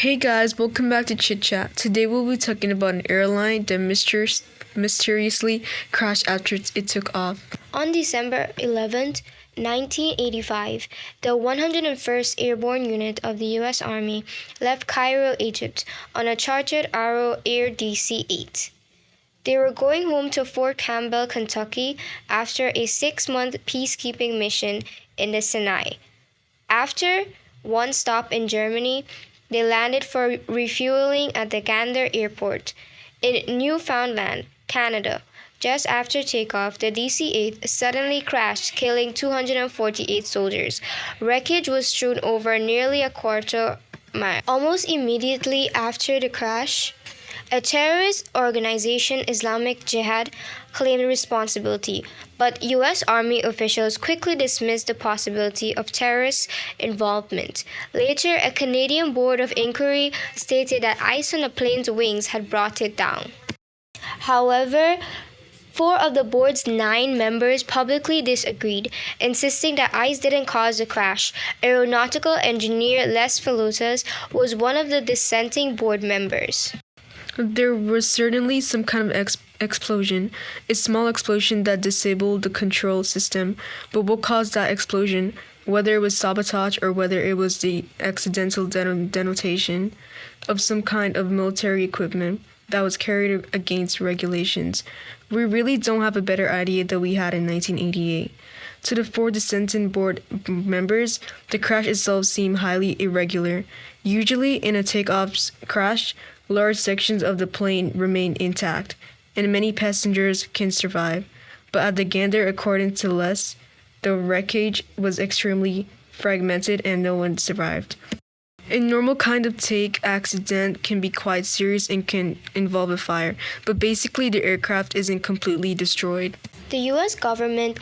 Hey guys, welcome back to Chit Chat. Today we'll be talking about an airline that mysteriously crashed after it took off. On December 11th, 1985, the 101st Airborne Unit of the U.S. Army left Cairo, Egypt, on a chartered Arrow Air DC-8. They were going home to Fort Campbell, Kentucky, after a 6-month peacekeeping mission in the Sinai. After one stop in Germany, they landed for refueling at the Gander Airport in Newfoundland, Canada. Just after takeoff, the DC-8 suddenly crashed, killing 248 soldiers. Wreckage was strewn over nearly a quarter mile. Almost immediately after the crash, a terrorist organization, Islamic Jihad, claimed responsibility, but U.S. Army officials quickly dismissed the possibility of terrorist involvement. Later, a Canadian board of inquiry stated that ice on the plane's wings had brought it down. However, 4 of the board's 9 members publicly disagreed, insisting that ice didn't cause the crash. Aeronautical engineer Les Falutas was one of the dissenting board members. There was certainly some kind of explosion, a small explosion that disabled the control system, but what caused that explosion, whether it was sabotage or whether it was the accidental denotation of some kind of military equipment that was carried against regulations, we really don't have a better idea than we had in 1988. To the 4 dissenting board members, the crash itself seemed highly irregular. Usually, in a takeoff crash, large sections of the plane remain intact, and many passengers can survive. But at the Gander, according to Les, the wreckage was extremely fragmented and no one survived. A normal kind of take accident can be quite serious and can involve a fire, but basically the aircraft isn't completely destroyed. The U.S. government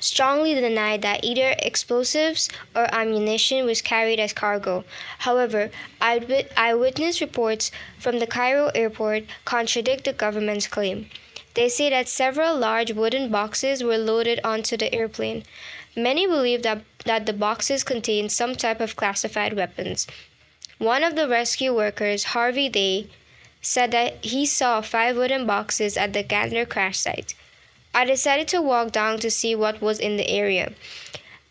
strongly denied that either explosives or ammunition was carried as cargo. However, eyewitness reports from the Cairo airport contradict the government's claim. They say that several large wooden boxes were loaded onto the airplane. Many believe that the boxes contained some type of classified weapons. One of the rescue workers, Harvey Day, said that he saw 5 wooden boxes at the Gander crash site. I decided to walk down to see what was in the area,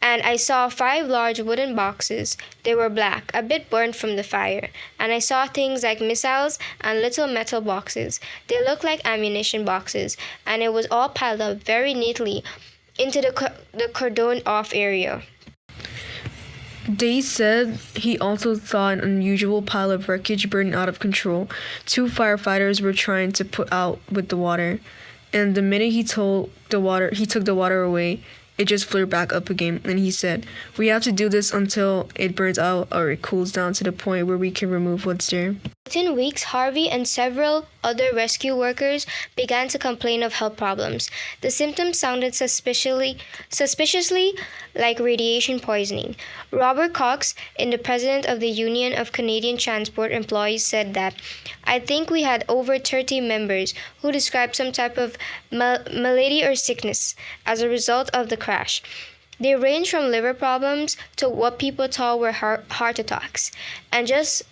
and I saw 5 large wooden boxes. They were black, a bit burnt from the fire, and I saw things like missiles and little metal boxes. They looked like ammunition boxes, and it was all piled up very neatly into the cordoned-off area. Day said he also saw an unusual pile of wreckage burning out of control. 2 firefighters were trying to put out with the water, and the minute he took the water away, it just flared back up again. And he said, "We have to do this until it burns out or it cools down to the point where we can remove what's there." Within weeks, Harvey and several other rescue workers began to complain of health problems. The symptoms sounded suspiciously like radiation poisoning. Robert Cox, the president of the Union of Canadian Transport Employees, said that, "I think we had over 30 members who described some type of malady or sickness as a result of the crash. They range from liver problems to what people thought were heart attacks, and just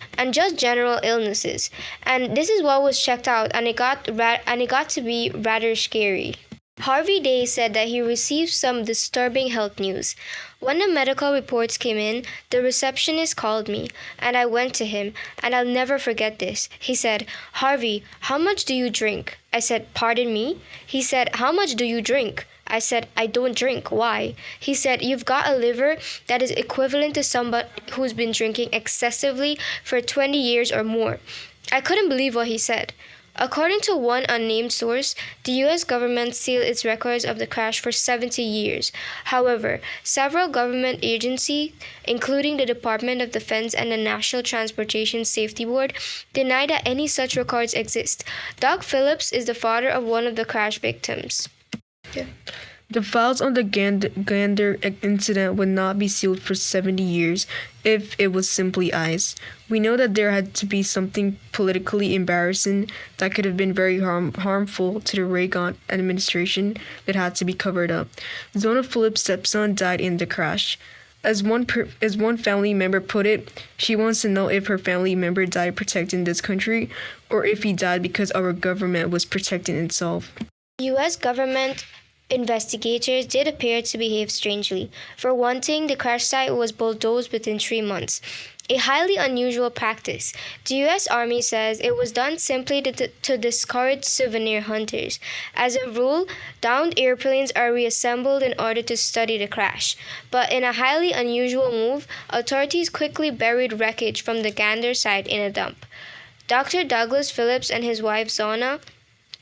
general illnesses. And this is what was checked out, and it got to be rather scary." Harvey Day said that he received some disturbing health news. When the medical reports came in, the receptionist called me, and I went to him, and I'll never forget this. He said, "Harvey, how much do you drink?" I said, "Pardon me?" He said, "How much do you drink?" I said, "I don't drink. Why?" He said, "You've got a liver that is equivalent to somebody who's been drinking excessively for 20 years or more." I couldn't believe what he said. According to one unnamed source, the U.S. government sealed its records of the crash for 70 years. However, several government agencies, including the Department of Defense and the National Transportation Safety Board, deny that any such records exist. Doug Phillips is the father of one of the crash victims. The files on the Gander incident would not be sealed for 70 years if it was simply ice. We know that there had to be something politically embarrassing that could have been very harmful to the Reagan administration that had to be covered up. Zona Phillips' stepson died in the crash. As one family member put it, she wants to know if her family member died protecting this country or if he died because our government was protecting itself. U.S. government investigators did appear to behave strangely. For one thing, the crash site was bulldozed within 3 months, a highly unusual practice. The U.S. Army says it was done simply to discourage souvenir hunters. As a rule, downed airplanes are reassembled in order to study the crash. But in a highly unusual move, authorities quickly buried wreckage from the Gander site in a dump. Dr. Douglas Phillips and his wife Zona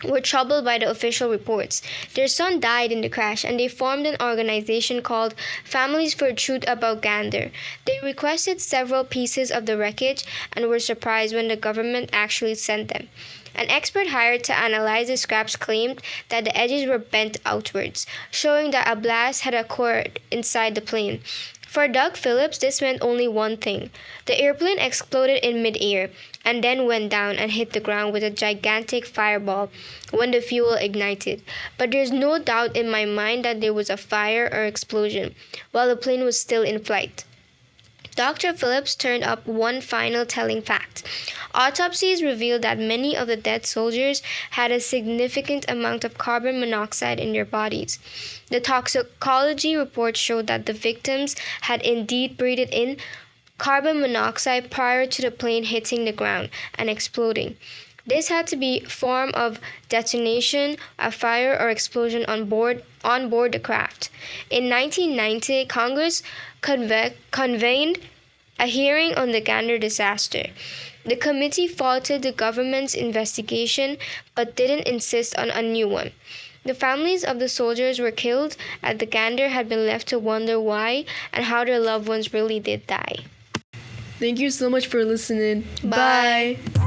were troubled by the official reports. Their son died in the crash, and they formed an organization called Families for Truth About Gander. They requested several pieces of the wreckage and were surprised when the government actually sent them. An expert hired to analyze the scraps claimed that the edges were bent outwards, showing that a blast had occurred inside the plane. For Doug Phillips, this meant only one thing. The airplane exploded in midair and then went down and hit the ground with a gigantic fireball when the fuel ignited. But there's no doubt in my mind that there was a fire or explosion while the plane was still in flight. Dr. Phillips turned up one final telling fact. Autopsies revealed that many of the dead soldiers had a significant amount of carbon monoxide in their bodies. The toxicology report showed that the victims had indeed breathed in carbon monoxide prior to the plane hitting the ground and exploding. This had to be a form of detonation, a fire, or explosion on board the craft. In 1990, Congress convened a hearing on the Gander disaster. The committee faulted the government's investigation but didn't insist on a new one. The families of the soldiers were killed at the Gander had been left to wonder why and how their loved ones really did die. Thank you so much for listening. Bye. Bye.